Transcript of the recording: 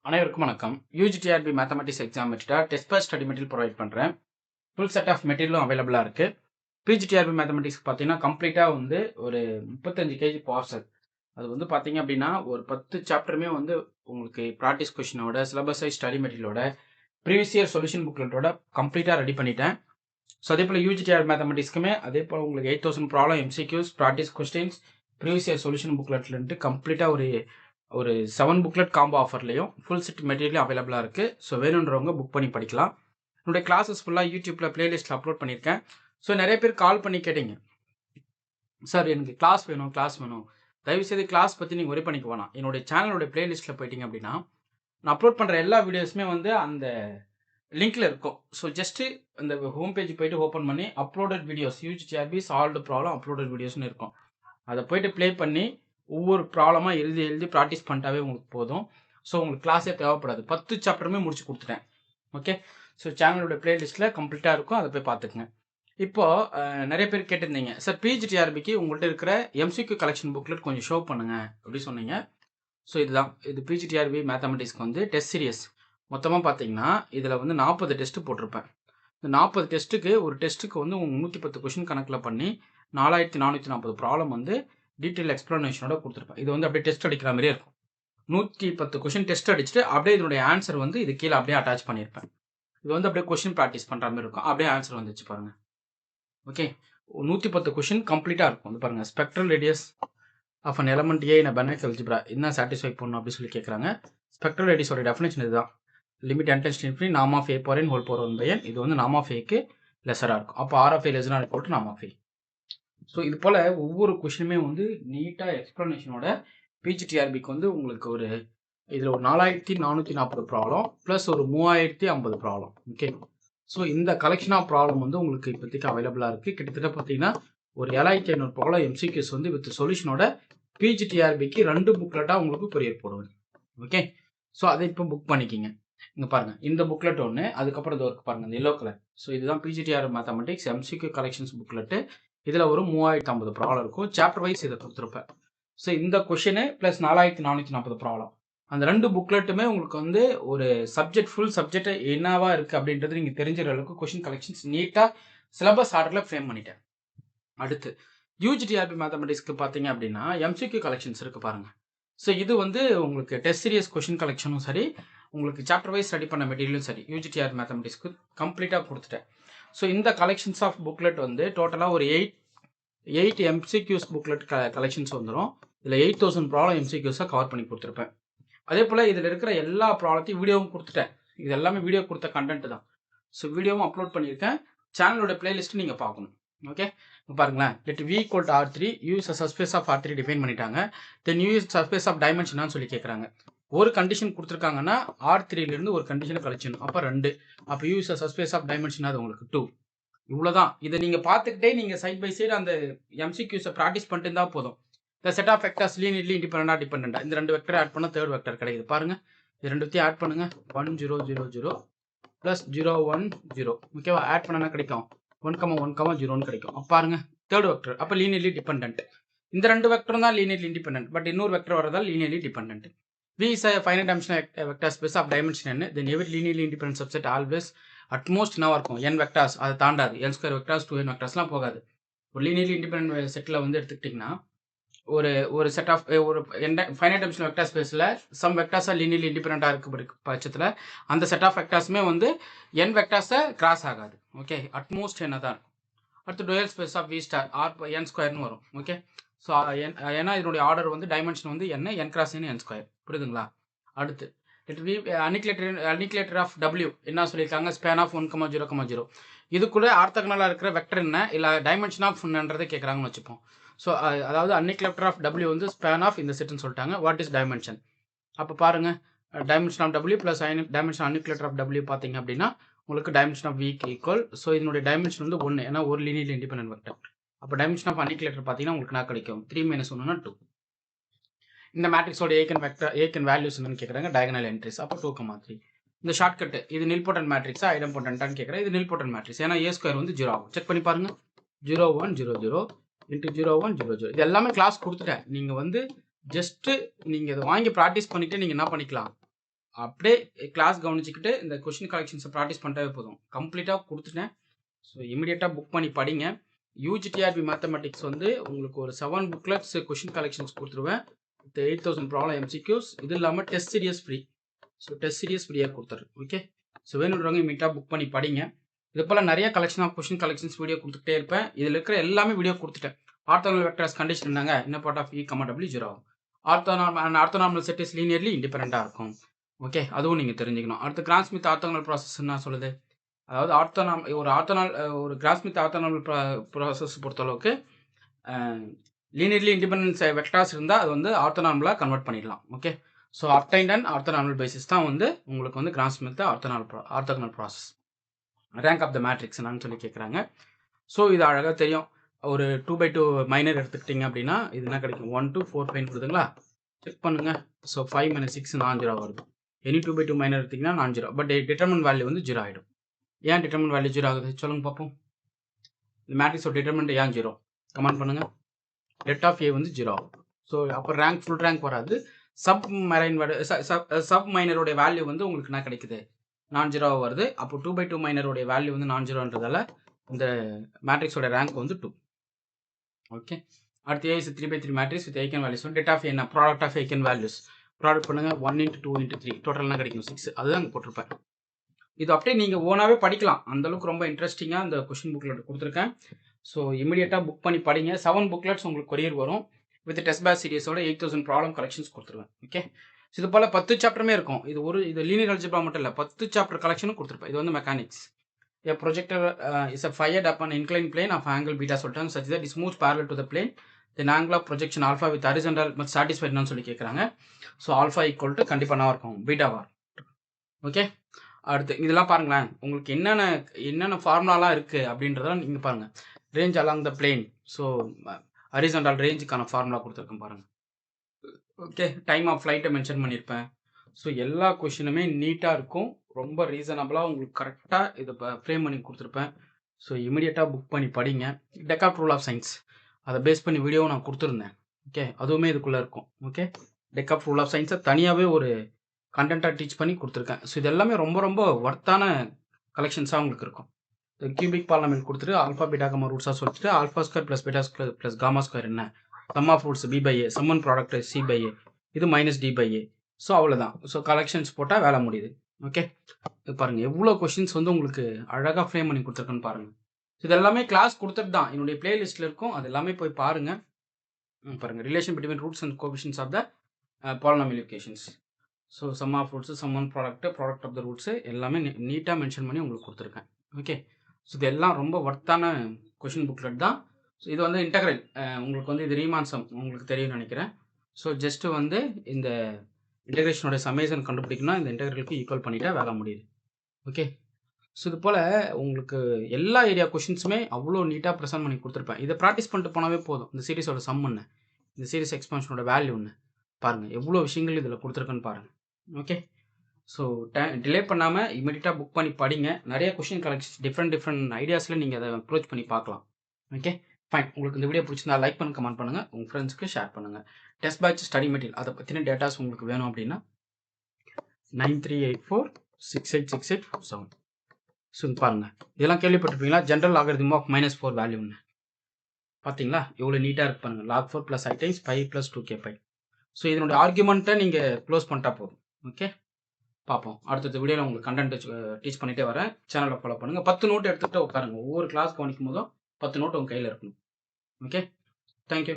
அனைவருக்கும் வணக்கம். UGTRB mathematics exam வச்சுட்டா test batch study material provide பண்ணுறேன். ஃபுல் செட் ஆஃப் மெட்டீரியலும் அவைலபிளாக இருக்குது. பிஜிடிஆர்பி மேத்தமெட்டிக்ஸ் பார்த்தீங்கன்னா கம்ப்ளீட்டாக வந்து ஒரு 35 கேஜி பார்சல். அது வந்து பார்த்தீங்க அப்படின்னா ஒரு 10 சாப்டருமே வந்து உங்களுக்கு ப்ராக்டிஸ் கொஷினோட சிலபஸ் வைஸ் ஸ்டடி மெட்டீரியலோட ப்ரீவியஸ் இயர் சொல்யூஷன் புக்லெட்டோட கம்ப்ளீட்டாக ரெடி பண்ணிட்டேன். ஸோ அதே போல் யூஜிடிஆர் மேத்தமெட்டிக்ஸ்க்குமே அதே போல் உங்களுக்கு 8000 problem MCQs practice questions previous year solution புக்லெட்லன்ட்டு கம்ப்ளீட்டாக ஒரு 7 புக்லெட் காம்போ ஆஃபர்லையும் ஃபுல் செட் மெட்டீரியல் அவைலபிளாக இருக்குது. ஸோ வேணுன்றவங்க புக் பண்ணி படிக்கலாம். என்னுடைய கிளாஸஸ் ஃபுல்லாக யூடியூப்பில் பிளேலிஸ்ட்டில் அப்லோட் பண்ணியிருக்கேன். ஸோ நிறைய பேர் கால் பண்ணி கேட்டீங்க, சார் எனக்கு கிளாஸ் வேணும். தயவுசெய்து கிளாஸ் பற்றி நீங்கள் ஒரே பண்ணிக்க வேணாம். என்னுடைய சேனலோட பிளேலிஸ்ட்டில் போயிட்டீங்க அப்படின்னா நான் அப்லோட் பண்ணுற எல்லா வீடியோஸுமே வந்து அந்த லிங்க்ல இருக்கும். ஸோ ஜஸ்ட்டு அந்த ஹோம் பேஜ் போயிட்டு ஓப்பன் பண்ணி uploaded videos UGTRB solved problem uploaded வீடியோஸ்னு இருக்கும். அதை போயிட்டு ப்ளே பண்ணி ஒவ்வொரு ப்ராப்ளமாக எழுதி ப்ராக்டிஸ் பண்ணிட்டாவே உங்களுக்கு போதும். ஸோ உங்களுக்கு கிளாஸே தேவைப்படாது. 10 சாப்டருமே முடிச்சு கொடுத்துட்டேன். ஓகே, ஸோ சேனலோட பிளேலிஸ்ட்டில் கம்ப்ளீட்டாக இருக்கும், அதை போய் பார்த்துக்குங்க. இப்போது நிறைய பேர் கேட்டிருந்தீங்க, சார் பிஜிடிஆர்பிக்கு உங்கள்கிட்ட இருக்கிற எம்சிக்யூ கலெக்ஷன் புக்லெட் கொஞ்சம் ஷோ பண்ணுங்க அப்படி சொன்னீங்க. ஸோ இது பிஜிடிஆர்பி மேத்தமெட்டிக்ஸ்க்கு வந்து டெஸ்ட் சீரியஸ். மொத்தமாக பார்த்தீங்கன்னா இதில் வந்து 40 டெஸ்ட்டு போட்டிருப்பேன். இந்த 40 டெஸ்ட்டுக்கு ஒரு டெஸ்ட்டுக்கு வந்து 110 கொஷின் கணக்கில் பண்ணி 4440 ப்ராப்ளம் வந்து டீட்டெயில் எக்ஸ்ப்ளனேஷனோட கொடுத்துருப்பேன். இது வந்து அப்படியே டெஸ்ட் அடிக்கிற மாதிரியே இருக்கும். 110 கொஷின் டெஸ்ட் அடிச்சுட்டு அப்படியே இதனுடைய ஆன்சர் வந்து இது கீழே அப்படியே அட்டாச் பண்ணியிருப்பேன். இது வந்து அப்படியே கொஷின் ப்ராக்டிஸ் பண்ணுற மாதிரி இருக்கும். அப்படியே ஆன்சர் வந்துச்சு பாருங்கள். ஓகே, 110 கொஷின் கம்ப்ளீட்டாக இருக்கும். வந்து பாருங்கள், spectral radius of an element a in Banach algebra என்ன சாட்டிஸ்ஃபை பண்ணணும் அப்படின்னு சொல்லி கேட்குறாங்க. ஸ்பெக்ட்ரல் ரேடியஸோட டெஃபினேஷன் இதுதான். Limit n → infinity norm of a power n whole power 1/n. இது வந்து நார்ம் ஆஃப் ஏக்கு லெஸராக இருக்கும். அப்போ ஆர் ஆஃப் ஏ லெஸ் தான் equal to norm of a. So இது போல் ஒவ்வொரு கொஷினுமே வந்து நீட்டாக எக்ஸ்ப்ளனேஷனோட பிஜிடிஆர்பிக்கு வந்து உங்களுக்கு ஒரு இதில் ஒரு 4440 ப்ராப்ளம் ப்ளஸ் ஒரு 3050 ப்ராப்ளம். ஓகே, ஸோ இந்த கலெக்ஷன் ஆஃப் ப்ராப்ளம் வந்து உங்களுக்கு இப்போதைக்கு அவைலபிளாக இருக்குது. கிட்டத்தட்ட பார்த்தீங்கன்னா ஒரு 7500 ப்ராப்ளம் எம்சிக்யூஸ் வந்து வித் சொல்யூஷனோட பிஜிடிஆர்பிக்கு 2 புக்லெட்டாக உங்களுக்கு கொரியர் போடுவேன். ஓகே, ஸோ அதை இப்போ புக் பண்ணிக்கிங்க. இங்கே பாருங்கள், இந்த புக்லெட் ஒன்று, அதுக்கப்புறம் இது ஒர்க் பாருங்கள், இந்த எல்லோ கலர். ஸோ இதுதான் PGTR mathematics MCQ collections booklet. இதில் ஒரு 3050 ப்ராப்ளம் இருக்கும். சாப்டர் வைஸ் இதை கொடுத்துருப்பேன். ஸோ இந்த கொஷினு ப்ளஸ் 4440 ப்ராப்ளம், அந்த 2 புக்லெட்டுமே உங்களுக்கு வந்து ஒரு சப்ஜெக்ட் ஃபுல் சப்ஜெக்ட் என்னவா இருக்குது அப்படின்றது நீங்கள் தெரிஞ்சுற அளவுக்கு கொஷின் கலெக்ஷன்ஸ் நீட்டாக சிலபஸ் ஆர்டரில் ஃப்ரேம் பண்ணிட்டேன். அடுத்து யூஜிடிஆர்பி மேத்தமெட்டிக்ஸ்க்கு பார்த்தீங்க அப்படின்னா எம்சிக்யூ கலெக்ஷன்ஸ் இருக்குது பாருங்கள். ஸோ இது வந்து உங்களுக்கு டெஸ்ட் சீரியஸ் கொஷின் கலெக்ஷனும் சரி, உங்களுக்கு சாப்டர் வைஸ் ஸ்டடி பண்ண மெட்டீரியலும் சரி, யூஜிடிஆர் மேத்தமெட்டிக்ஸ்க்கு கம்ப்ளீட்டாக கொடுத்துட்டேன். ஸோ இந்த கலெக்ஷன்ஸ் ஆஃப் புக்லெட் வந்து டோட்டலாக ஒரு 8 எம்சிக்யூஸ் புக்லெட் கலெக்ஷன்ஸ் வந்துடும். இதில் 8000 ப்ராப்ளம் எம்சிக்யூஸாக கவர் பண்ணி கொடுத்துருப்பேன். அதே போல் இதில் இருக்கிற எல்லா ப்ராப்ளத்தையும் வீடியோவும் கொடுத்துட்டேன். இது எல்லாமே வீடியோ கொடுத்த கண்டென்ட் தான். ஸோ வீடியோவும் அப்லோட் பண்ணியிருக்கேன். சேனலோட பிளேலிஸ்ட்டு நீங்கள் பார்க்கணும். ஓகே, பாருங்களேன், let v = R3 use subspace of R3 define பண்ணிட்டாங்க. தென் யூஸ் சப்ஸ்பேஸ் ஆஃப் டைமென்ஷனான்னு சொல்லி கேட்குறாங்க. ஒரு கண்டிஷன் கொடுத்துருக்காங்கன்னா R3லேருந்து ஒரு கண்டிஷனை கழிச்சிடணும். அப்போ 2. அப்போ யூஸ் சப்ஸ்பேஸ் ஆஃப் டைமென்ஷன் அது உங்களுக்கு 2. இவ்வளோதான். இதை நீங்கள் பார்த்துக்கிட்டே நீங்கள் சைட் பை சைடு அந்த எம்சிக்யூஸை ப்ராக்டிஸ் பண்ணிட்டு இருந்தால் போதும். இந்த செட் ஆஃப் வெக்டர்ஸ் லீனியர்லி டிபெண்டா இந்த 2 வெக்டர் ஆட் பண்ணால் 3rd வெக்டர் கிடைக்குது. பாருங்கள், இது 2த்தையும் ஆட் பண்ணுங்கள். 1 0 0 0 ப்ளஸ் 0 1 0. ஓகேவா, ஆட் பண்ணனா கிடைக்கும் 1 1 0ன்னு கிடைக்கும். அப்போ பாருங்க, 3rd வெக்டர். அப்போ லீனியர்லி டிபெண்டன்ட். இந்த 2 வெக்டரும் தான் லீனியர்லி இண்டிபெண்டன்ட். பட் இன்னொரு வெக்டர் வரதால் linearly dependent. V is a finite dimensional vector space of dimension n. Then every linearly independent subset always at most என்னவா இருக்கும், n vectors. அதை தாண்டாது. n square vectors 2n vectorsலாம் போகாது. ஒரு linearly independent செட்டில் வந்து எடுத்துக்கிட்டிங்கன்னா ஒரு செட் ஆஃப் ஒரு finite dimensional vector ஸ்பேஸில் சம் வெக்டர்ஸாக லீனியர்லி இண்டிபெண்டண்டாக இருக்க பட்சத்தில் அந்த செட் ஆஃப் வெக்டர்ஸுமே வந்து n வெக்டர்ஸை கிராஸ் ஆகாது. ஓகே, அட்மோஸ்ட் என்ன தான் இருக்கும். அடுத்து dual space of V star r n ஸ்கொயர்னு வரும். ஓகே, ஸோ ஏன்னா இதனுடைய ஆர்டர் வந்து டைமென்ஷன் வந்து n கிராஸ் n ஸ்கொயர். புரியுதுங்களா? அடுத்து அனிகுலேட்டர் ஆஃப் W என்ன சொல்லியிருக்காங்க, ஸ்பேன் ஆஃப் 1 0 0. இதுக்குள்ளே ஆர்த்தகனலாக இருக்கிற வெக்டர் என்ன இல்லை டைமென்ஷன் ஆஃப் என்னன்றதை கேட்குறாங்கன்னு வச்சுப்போம். ஸோ அதாவது அன்னிகுலேட்டர் ஆஃப் W வந்து ஸ்பேன் ஆஃப் இந்த செட்னு சொல்லிட்டாங்க. What is dimension? அப்போ பாருங்கள், dimension of W plus dimension annihilator of W பார்த்தீங்க அப்படின்னா உங்களுக்கு dimension of V equal. So இதனுடைய டைமென்ஷன் வந்து 1, ஏன்னா ஒரு லீனியர்லி இண்டிபெண்டன்ட் வெக்டர். அப்போ டைமென்ஷன் ஆஃப் அன்னிகுலேட்டர் பார்த்தீங்கன்னா உங்களுக்கு என்ன கிடைக்கும், 3 - 1 = 2. இந்த மேட்ரிக்ஸோட ஏக்கன் வேல்யூஸ் என்னன்னு கேட்குறாங்க, டயகனல் என்ட்ரிஸ். அப்போ 2, 3. இந்த ஷார்ட்கட் இது நில்போட்டன்ட் மேட்ரிக்ஸா ஐடம்போட்டன்ட்டான்னு கேட்குறேன். இது நில்போட்டன்ட் மேட்ரிக்ஸ், ஏன்னா A ஸ்கொயர் வந்து 0 ஆகும். செக் பண்ணி பாருங்க. 0 1 0 0 × 0 1 0 0. இது எல்லாமே கிளாஸ் கொடுத்துட்டேன். நீங்கள் வந்து ஜஸ்ட்டு நீங்கள் இதை வாங்கி ப்ராக்டிஸ் பண்ணிவிட்டு நீங்கள் என்ன பண்ணிக்கலாம், அப்படியே கிளாஸ் கவனிச்சுக்கிட்டு இந்த கொஷின் கலெக்ஷன்ஸை ப்ராக்டிஸ் பண்ணிட்டாவே போதும். கம்ப்ளீட்டாக கொடுத்துட்டேன். ஸோ இமிடியேட்டாக புக் பண்ணி படிங்க. யூஜிடிஆர்பி மேத்தமெட்டிக்ஸ் வந்து உங்களுக்கு ஒரு 7 புக்லெட்ஸ் கொஷின் கலெக்ஷன்ஸ் கொடுத்துருவேன். With 8000 problem MCQs. இது இல்லாமல் test serious free. So test serious ஃப்ரீயாக கொடுத்துரு. ஓகே, ஸோ வேணுன்றவங்க இமிடியேட்டாக புக் பண்ணி படிங்க. இது போல் நிறைய collection of question collections video கொடுத்துட்டே இருப்பேன். இதில் இருக்கிற எல்லாமே வீடியோ கொடுத்துட்டேன். ஆர்த்தோனார்மல் வெக்டர்ஸ் கண்டிஷன் இருந்தாங்க, இன்ன part of E comma W 0 ஆகும். ஆர்த்தோனார்மல் செட் இஸ் லீனியர்லி இண்டிபெண்டண்டாக இருக்கும். ஓகே, அதுவும் நீங்கள் தெரிஞ்சுக்கணும். அடுத்து கிராம் ஸ்மித் ஆர்த்தோகனல் ப்ராசஸ் என்ன சொல்லுது? அதாவது ஒரு கிராம் ஸ்மித் ஆர்த்தோனார்மல் ப்ராசஸ் பொறுத்தளவுக்கு லீனியர்லி இண்டிபெண்டன்ஸ் வெக்டார்ஸ் இருந்தால் அது வந்து ஆர்த்தோனார்மலாக கன்வெர்ட் பண்ணிடலாம். Okay, so obtained and orthonormal basis தான் வந்து உங்களுக்கு வந்து Gram Schmidt orthogonal process. Rank of the matrix என்னன்னு சொல்லி கேட்குறாங்க. ஸோ இது அழகாக தெரியும். ஒரு 2/2 மைனர் எடுத்துக்கிட்டிங்க அப்படின்னா இது என்ன கிடைக்கும்? 1 to 4 5 கொடுத்துங்களா? செக் பண்ணுங்கள். ஸோ 5 - 6 non-0 வருது. எனி 2/2 மைனர் எடுத்திங்கன்னா non-0. பட் டிட்டர்மினன்ட் வேல்யூ வந்து 0 ஆகிடும். ஏன் டிட்டர்மினன்ட் வேல்யூ 0 ஆகுது சொல்லுங்கள் பார்ப்போம். இந்த மேட்ரிக்ஸோட டிட்டர்மினன்ட் ஏன் 0? கமெண்ட் பண்ணுங்கள். டெட் ஆஃப் ஏ வந்து 0 ஆகும். ஸோ அப்போ ரேங்க் ஃபுல் ரேங்க் வராது. சப் மைனரோடைய வேல்யூ வந்து உங்களுக்கு என்ன கிடைக்குது? non-0 வருது. அப்போ 2/2 மைனரோடைய வேல்யூ வந்து non-0ன்றதால இந்த மேட்ரிக்ஸோட ரேங்க் வந்து 2. ஓகே, அடுத்து A is 3/3 matrix with eigen values. Det of என்ன? Product of eigen values. Product பண்ணுங்கள். 1 × 2 × 3 டோட்டல் என்ன கிடைக்கும்? 6. அதுதான் அங்கே போட்டிருப்பேன். இது அப்படியே நீங்கள் ஓனாகவே படிக்கலாம். அந்தளவுக்கு ரொம்ப இன்ட்ரெஸ்டிங்காக இந்த கொஷின் புக்லெட் கொடுத்துருக்கேன். ஸோ இமீடியட்டாக புக் பண்ணி படிங்க. 7 புக்லெட்ஸ் உங்களுக்கு கொரியர் வரும். வித் டெஸ்ட் பேட்ச் சீரிஸோட 8000 ப்ராப்ளம் கலெக்ஷன்ஸ் கொடுத்துருவேன். ஓகே, இது போல் 10 சாப்டருமே இருக்கும். இது லீனியர் அல்ஜிப்ரா மட்டும் இல்லை, 10 சாப்டர் கலெக்ஷனும் கொடுத்துருப்பேன். இது வந்து mechanics. A projector is fired up an inclined plane of angle beta சொல்லிட்டாங்க, such that it moves parallel to the plane. Then angle of projection alpha with horizontal must satisfied ன்னு சொல்லி கேட்குறாங்க. So alpha equal to கண்டிப்பாக என்ன இருக்கும்? பீட்டாவா. Okay, அடுத்து இதெல்லாம் பாருங்களேன். உங்களுக்கு என்னென்ன ஃபார்முலாலாம் இருக்குது அப்படின்றதெல்லாம் நீங்கள் பாருங்கள். Range along the plane. So horizontal ரேஞ்சுக்கான ஃபார்முலா கொடுத்துருக்கேன் பாருங்கள். ஓகே, டைம் ஆஃப் ஃப்ளைட்டை மென்ஷன் பண்ணியிருப்பேன். ஸோ எல்லா கொஷினுமே நீட்டாக இருக்கும். ரொம்ப ரீசனபிளாக உங்களுக்கு கரெக்டாக இதை ஃப்ரேம் பண்ணி கொடுத்துருப்பேன். ஸோ இமீடியட்டாக புக் பண்ணி படிங்க. டெக்கார்ட் ரூல் ஆஃப் சயின்ஸ் அதை பேஸ் பண்ணி வீடியோவை நான் கொடுத்துருந்தேன். ஓகே, அதுவுமே இதுக்குள்ளே இருக்கும். ஓகே, டெக்கார்ட் ரூல் ஆஃப் சயின்ஸை தனியாகவே ஒரு கண்டென்ட்டாக டீச் பண்ணி கொடுத்துருக்கேன். ஸோ இது எல்லாமே ரொம்ப ரொம்ப ஒர்த்தான கலெக்ஷன்ஸாக உங்களுக்கு இருக்கும். கியூபிக் பாலினாமியல் கொடுத்துட்டு ஆல்ஃபா பீட்டா கமா ரூட்ஸாக சொல்லிட்டு alpha square plus beta square plus gamma square என்ன? சம் ஆஃப் ரூட்ஸ் b/a, சம்மன் ப்ராடக்ட் c/a, இது -d/a. ஸோ அவ்வளோதான். ஸோ கலெக்ஷன்ஸ் போட்டால் வேலை முடியுது. ஓகே, இது பாருங்கள் எவ்வளோ கொஷின்ஸ் வந்து உங்களுக்கு அழகாக ஃப்ரேம் பண்ணி கொடுத்துருக்குன்னு பாருங்கள். இது எல்லாமே கிளாஸ் கொடுத்துட்டு தான் என்னுடைய பிளேலிஸ்ட்டில் இருக்கும். அது எல்லாமே போய் பாருங்கள். பாருங்கள், relation between roots and coefficients of the polynomial equations. So sum of roots, sum and product of the roots எல்லாமே நீட்டாக மென்ஷன் பண்ணி உங்களுக்கு கொடுத்துருக்கேன். ஓகே, ஸோ இது எல்லாம் ரொம்ப ஒர்த்தான கொஷின் புக்லெட் தான். ஸோ இது வந்து இன்டெக்ரல். உங்களுக்கு வந்து இது ரீமான் சம் உங்களுக்கு தெரியும்னு நினைக்கிறேன். ஸோ ஜஸ்ட்டு வந்து இந்த இன்டெகிரேஷனோட சமேஷன் கண்டுபிடிக்கணும்னா இந்த இன்டெகிரலுக்கு ஈக்குவல் பண்ணிட்டா வேலை முடியுது. ஓகே, ஸோ இது போல் உங்களுக்கு எல்லா ஏரியா கொஷின்ஸுமே அவ்வளோ நீட்டாக ப்ரெசென்ட் பண்ணி கொடுத்துருப்பேன். இதை ப்ராக்டிஸ் பண்ணிட்டு போனாவே போதும். இந்த சீரிஸோட சம் ஒன்று, இந்த சீரிஸ் எக்ஸ்பான்ஷனோட வேல்யூ ஒன்று பாருங்கள், எவ்வளோ விஷயங்கள் இதில் கொடுத்துருக்குன்னு பாருங்கள். ஓகே, ஸோ டிலே பண்ணாமல் இமீடியட்டாக புக் பண்ணி படிங்க. நிறைய கொஷின் கலெக்ஷன்ஸ் டிஃப்ரெண்ட் ஐடியாஸில் நீங்கள் அதை அப்ரோச் பண்ணி பார்க்கலாம். Okay, fine. உங்களுக்கு இந்த வீடியோ பிடிச்சிருந்தா லைக் பண்ணுங்கள், கமெண்ட் பண்ணுங்கள், உங்கள் ஃப்ரெண்ட்ஸ்க்கு ஷேர் பண்ணுங்கள். டெஸ்ட் பேட்ச் ஸ்டடி மெட்டீரியல் அதை பற்றின டேட்டாஸ் உங்களுக்கு வேணும் அப்படின்னா 9384686847. ஸோ பாருங்கள், இதெல்லாம் கேள்விப்பட்டிருப்பீங்களா? ஜென்ரல் லாகரிதம் ஆஃப் -4 வேல்யூன்னு பார்த்தீங்களா? எவ்வளோ நீட்டாக இருக்கு பாருங்கள். log 4 + i times π + 2k π. So இதனுடைய ஆர்குமெண்ட்டை நீங்கள் க்ளோஸ் பண்ணிட்டா போதும். ஓகே, பார்ப்போம். அடுத்த வீடியோவில் உங்களுக்கு கண்டென்ட் டீச் பண்ணிகிட்டே வரேன். சேனலை ஃபாலோ பண்ணுங்கள். 10 நோட் எடுத்துகிட்டு உட்காருங்க. ஒவ்வொரு கிளாஸ் கவனிக்கும் போதும் 10 நோட் உங்கள் கையில் இருக்கணும். Okay, thank you.